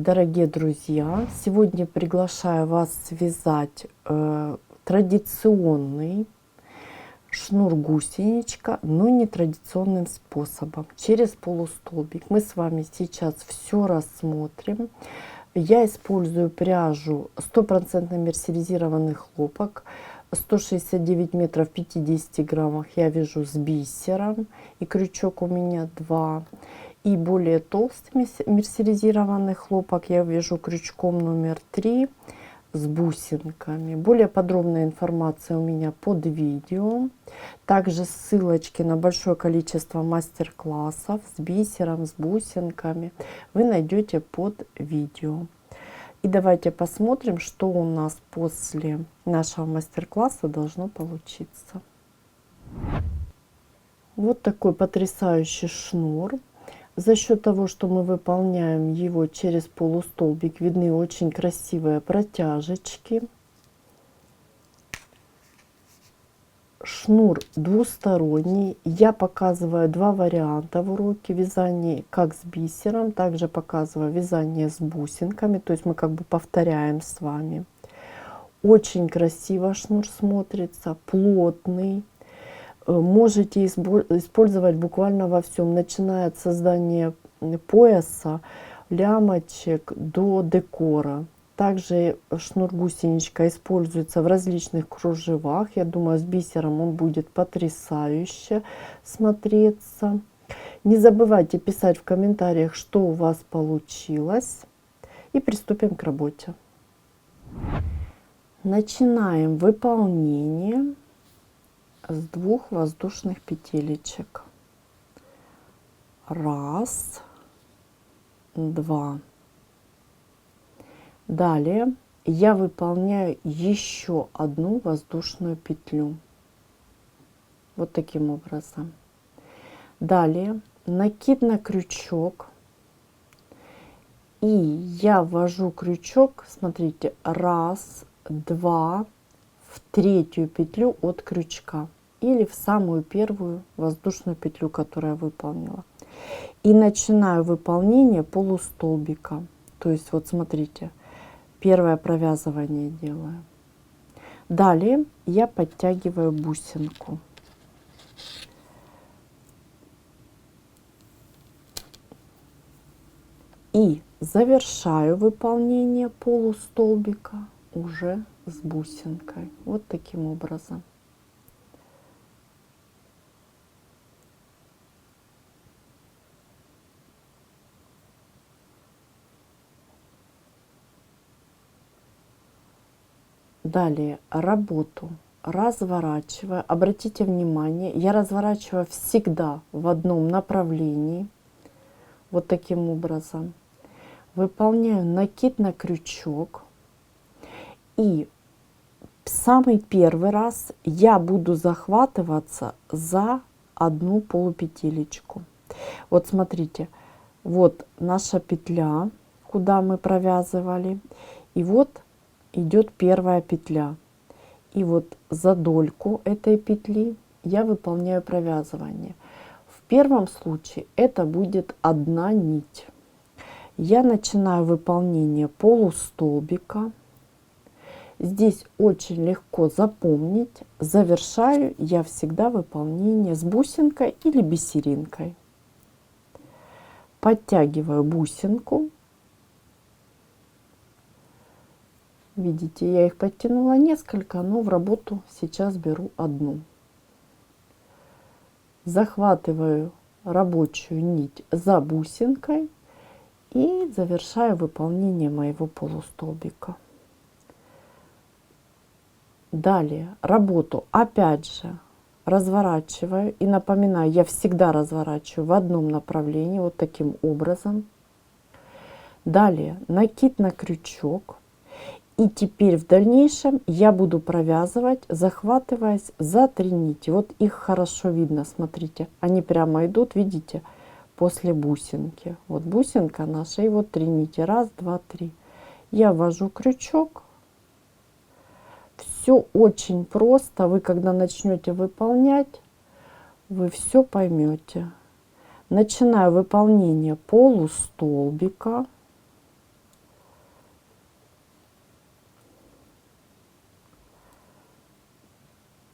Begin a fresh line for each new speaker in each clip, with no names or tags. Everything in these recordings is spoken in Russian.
Дорогие друзья, сегодня приглашаю вас связать традиционный шнур-гусеничка, но не традиционным способом, через полустолбик. Мы с вами сейчас все рассмотрим. Я использую пряжу 100% мерсеризированный хлопок, 169 метров в 50 граммах я вяжу с бисером, и крючок у меня 2. И более толстый мерсеризированный хлопок я вяжу крючком номер 3 с бусинками. Более подробная информация у меня под видео. Также ссылочки на большое количество мастер-классов с бисером, с бусинками вы найдете под видео. И давайте посмотрим, что у нас после нашего мастер-класса должно получиться. Вот такой потрясающий шнур. За счет того, что мы выполняем его через полустолбик, видны очень красивые протяжечки. Шнур двусторонний. Я показываю два варианта в уроке вязания, как с бисером, также показываю вязание с бусинками, то есть мы как бы повторяем с вами. Очень красиво шнур смотрится, плотный. Можете использовать буквально во всем, начиная от создания пояса, лямочек до декора. Также шнур-гусеничка используется в различных кружевах. Я думаю, с бисером он будет потрясающе смотреться. Не забывайте писать в комментариях, что у вас получилось. И приступим к работе. Начинаем выполнение с 2 воздушных петелечек. 1, 2. Далее я выполняю еще одну воздушную петлю. Вот таким образом. Далее накид на крючок. И я ввожу крючок, смотрите, 1, 2, в 3-ю петлю от крючка. Или в самую первую воздушную петлю, которую я выполнила. И начинаю выполнение полустолбика. То есть вот смотрите, первое провязывание делаю. Далее я подтягиваю бусинку. И завершаю выполнение полустолбика уже с бусинкой. Вот таким образом. Далее работу разворачиваю. Обратите внимание, я разворачиваю всегда в одном направлении. Вот таким образом. Выполняю накид на крючок. И в самый первый раз я буду захватываться за одну полупетелечку. Вот смотрите, вот наша петля, куда мы провязывали. И вот идет первая петля. И вот за дольку этой петли я выполняю провязывание. В первом случае это будет одна нить. Я начинаю выполнение полустолбика. Здесь очень легко запомнить. Завершаю я всегда выполнение с бусинкой или бисеринкой. Подтягиваю бусинку. Видите, я их подтянула несколько, но в работу сейчас беру одну. Захватываю рабочую нить за бусинкой и завершаю выполнение моего полустолбика. Далее работу опять же разворачиваю. И напоминаю, я всегда разворачиваю в одном направлении, вот таким образом. Далее накид на крючок. И теперь в дальнейшем я буду провязывать, захватываясь за 3 нити. Вот их хорошо видно, смотрите. Они прямо идут, видите, после бусинки. Вот бусинка наша, и вот 3 нити. 1, 2, 3. Я ввожу крючок. Все очень просто. Вы когда начнете выполнять, вы все поймете. Начинаю выполнение полустолбика.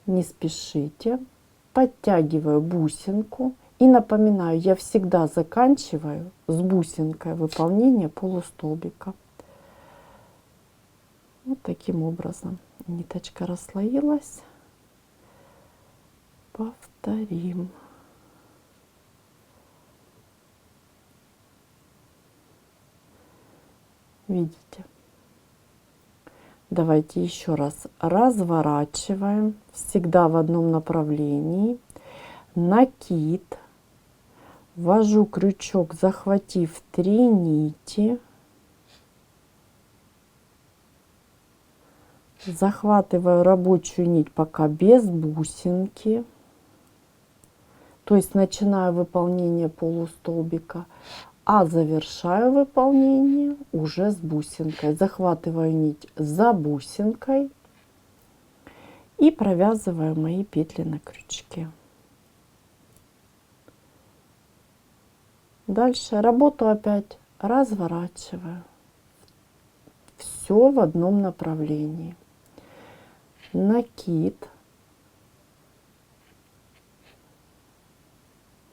Не спешите. Подтягиваю бусинку. И напоминаю, я всегда заканчиваю с бусинкой выполнение полустолбика. Вот таким образом. Ниточка расслоилась. Повторим. Видите? Давайте еще раз разворачиваем, всегда в одном направлении, накид, ввожу крючок, захватив 3 нити, захватываю рабочую нить пока без бусинки, то есть начинаю выполнение полустолбика, а завершаю выполнение уже с бусинкой. Захватываю нить за бусинкой и провязываю мои петли на крючке. Дальше работу опять разворачиваю. Все в одном направлении. Накид.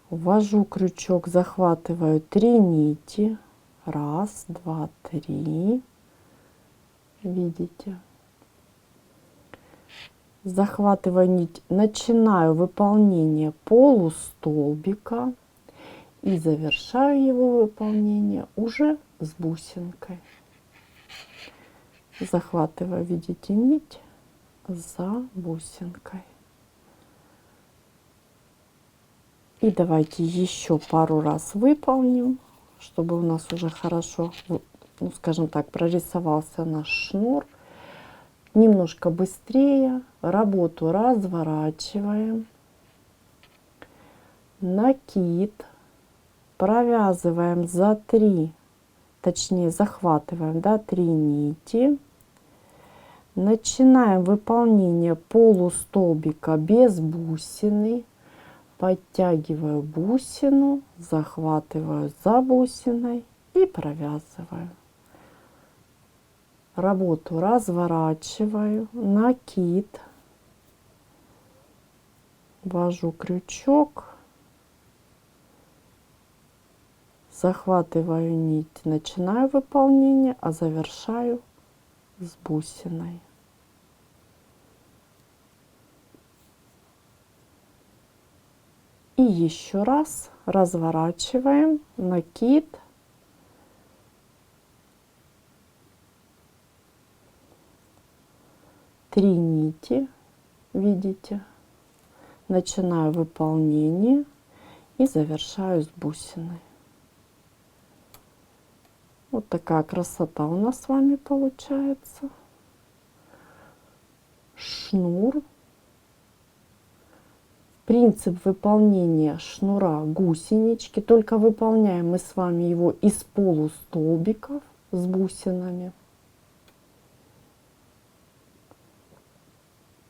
Ввожу крючок, захватываю 3 нити. 1, 2, 3. Видите? Захватываю нить, начинаю выполнение полустолбика и завершаю его выполнение уже с бусинкой. Захватываю, видите, нить за бусинкой. И давайте еще пару раз выполним, чтобы у нас уже хорошо, ну, скажем так, прорисовался наш шнур. Немножко быстрее. Работу разворачиваем. Накид. Провязываем за 3, точнее захватываем, да, 3 нити. Начинаем выполнение полустолбика без бусины. Подтягиваю бусину, захватываю за бусиной и провязываю. Работу разворачиваю, накид, ввожу крючок, захватываю нить, начинаю выполнение, а завершаю с бусиной. И еще раз разворачиваем, накид, три нити, видите, начинаю выполнение и завершаю с бусиной. Вот такая красота у нас с вами получается. Шнур. Принцип выполнения шнура гусенички, только выполняем мы с вами его из полустолбиков с бусинами.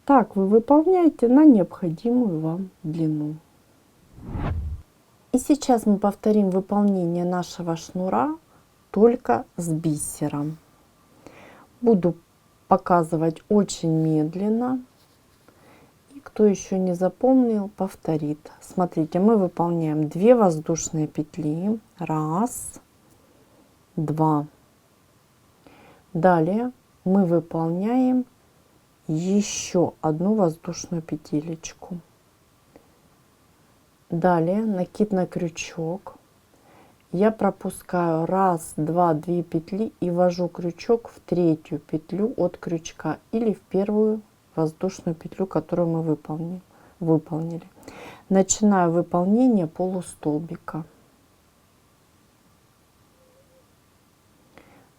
Так вы выполняете на необходимую вам длину. И сейчас мы повторим выполнение нашего шнура только с бисером. Буду показывать очень медленно. Кто еще не запомнил, повторит. Смотрите, мы выполняем 2 воздушные петли. 1, 2. Далее мы выполняем еще одну воздушную петелечку. Далее накид на крючок. Я пропускаю 1, 2, 2 петли и ввожу крючок в 3-ю петлю от крючка или в 1-ю воздушную петлю, которую мы выполнили. Начинаю выполнение полустолбика.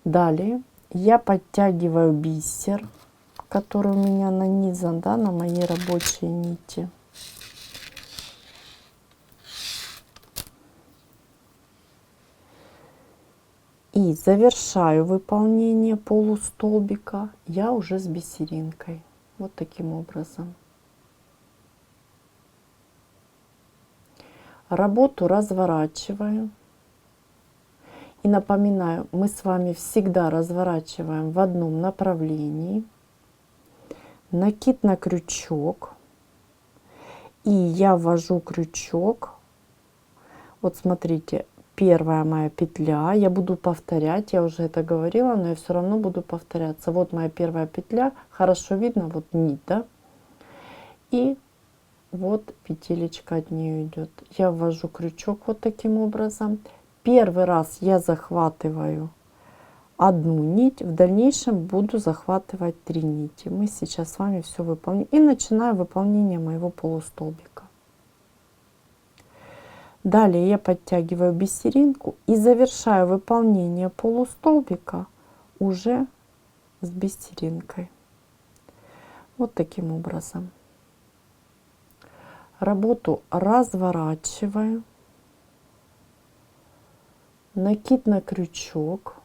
Далее я подтягиваю бисер, который у меня нанизан, да, на мои рабочие нити. И завершаю выполнение полустолбика я уже с бисеринкой. Вот таким образом. Работу разворачиваю. И напоминаю, мы с вами всегда разворачиваем в одном направлении. Накид на крючок. И я ввожу крючок. Вот смотрите, первая моя петля. Я буду повторять, я уже это говорила, но я все равно буду повторяться. Вот моя первая петля. Хорошо видно, вот нить, да? И вот петелечка от нее идет. Я ввожу крючок вот таким образом. Первый раз я захватываю одну нить, в дальнейшем буду захватывать 3 нити. Мы сейчас с вами все выполним. И начинаю выполнение моего полустолбика. Далее я подтягиваю бисеринку и завершаю выполнение полустолбика уже с бисеринкой. Вот таким образом. Работу разворачиваю. Накид на крючок.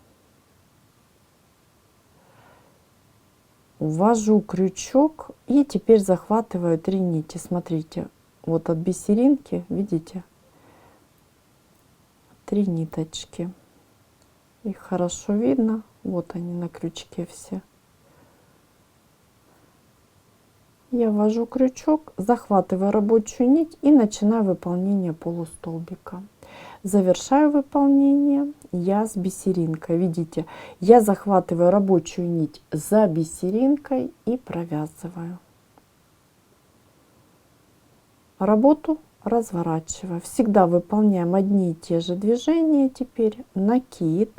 Ввожу крючок и теперь захватываю 3 нити. Смотрите, вот от бисеринки, видите, 3 ниточки. Их хорошо видно. Вот они на крючке все. Я ввожу крючок, захватываю рабочую нить и начинаю выполнение полустолбика. Завершаю выполнение я с бисеринкой. Видите, я захватываю рабочую нить за бисеринкой и провязываю. Работу разворачиваю. Всегда выполняем одни и те же движения. Теперь накид.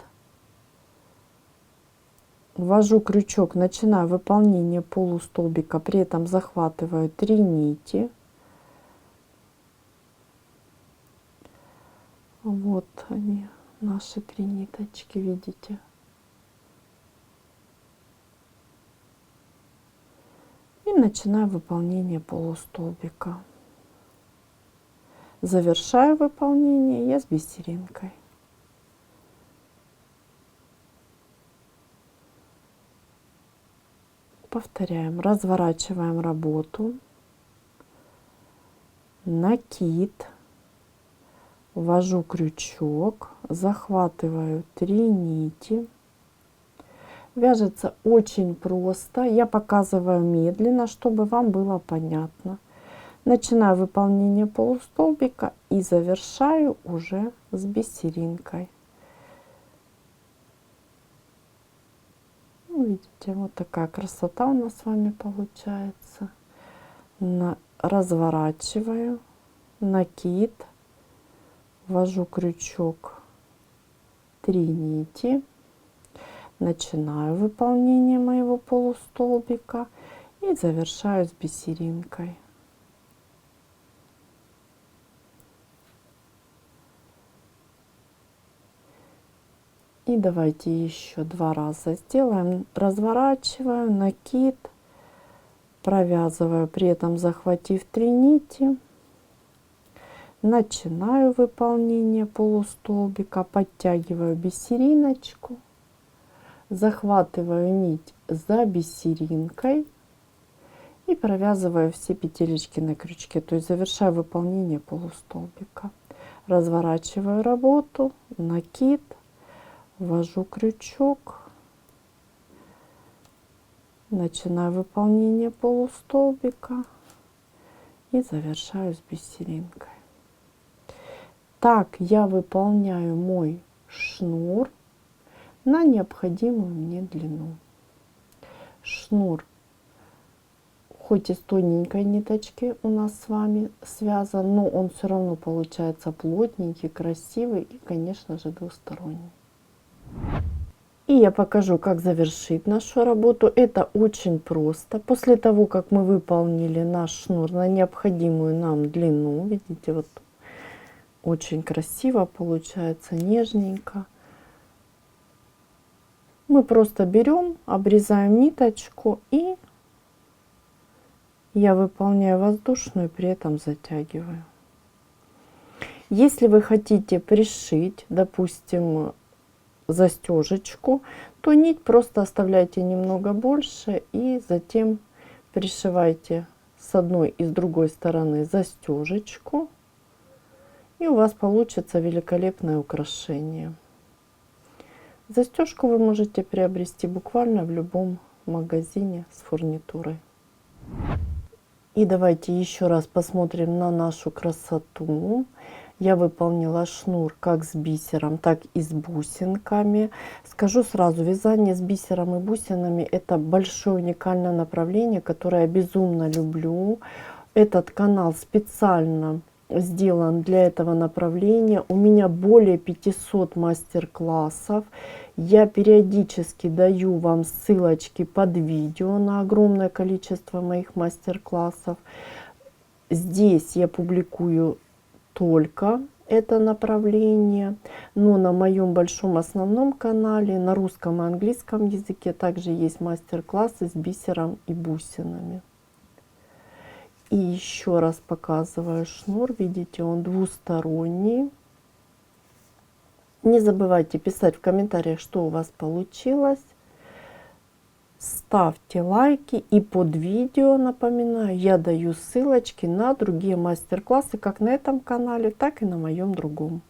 Ввожу крючок, начинаю выполнение полустолбика, при этом захватываю 3 нити. Вот они, наши 3 ниточки, видите. И начинаю выполнение полустолбика. Завершаю выполнение я с бисеринкой. Повторяем, разворачиваем работу, накид, ввожу крючок, захватываю 3 нити. Вяжется очень просто, я показываю медленно, чтобы вам было понятно. Начинаю выполнение полустолбика и завершаю уже с бисеринкой. Видите, вот такая красота у нас с вами получается. Разворачиваю, накид, ввожу крючок, 3 нити, начинаю выполнение моего полустолбика и завершаю с бисеринкой. И давайте еще 2 раза сделаем. Разворачиваю, накид, провязываю, при этом захватив 3 нити. Начинаю выполнение полустолбика, подтягиваю бисериночку, захватываю нить за бисеринкой и провязываю все петелечки на крючке, то есть завершаю выполнение полустолбика. Разворачиваю работу, накид, ввожу крючок, начинаю выполнение полустолбика и завершаю с бисеринкой. Так я выполняю мой шнур на необходимую мне длину. Шнур хоть из тоненькой ниточки у нас с вами связан, но он все равно получается плотненький, красивый и, конечно же, двусторонний. И я покажу, как завершить нашу работу. Это очень просто. После того, как мы выполнили наш шнур на необходимую нам длину, видите, вот очень красиво получается, нежненько. Мы просто берем, обрезаем ниточку и я выполняю воздушную, при этом затягиваю. Если вы хотите пришить, допустим, застежечку, то нить просто оставляйте немного больше и затем пришивайте с одной и с другой стороны застежечку. И у вас получится великолепное украшение. Застежку вы можете приобрести буквально в любом магазине с фурнитурой. И давайте еще раз посмотрим на нашу красоту. Я выполнила шнур как с бисером, так и с бусинками. Скажу сразу, вязание с бисером и бусинами — это большое уникальное направление, которое я безумно люблю. Этот канал специально сделан для этого направления. У меня более 500 мастер-классов. Я периодически даю вам ссылочки под видео на огромное количество моих мастер-классов. Здесь я публикую только это направление, но на моем большом основном канале на русском и английском языке также есть мастер-классы с бисером и бусинами. И еще раз показываю шнур. Видите, он двусторонний. Не забывайте писать в комментариях, что у вас получилось. Ставьте лайки. И под видео, напоминаю, я даю ссылочки на другие мастер-классы, как на этом канале, так и на моем другом.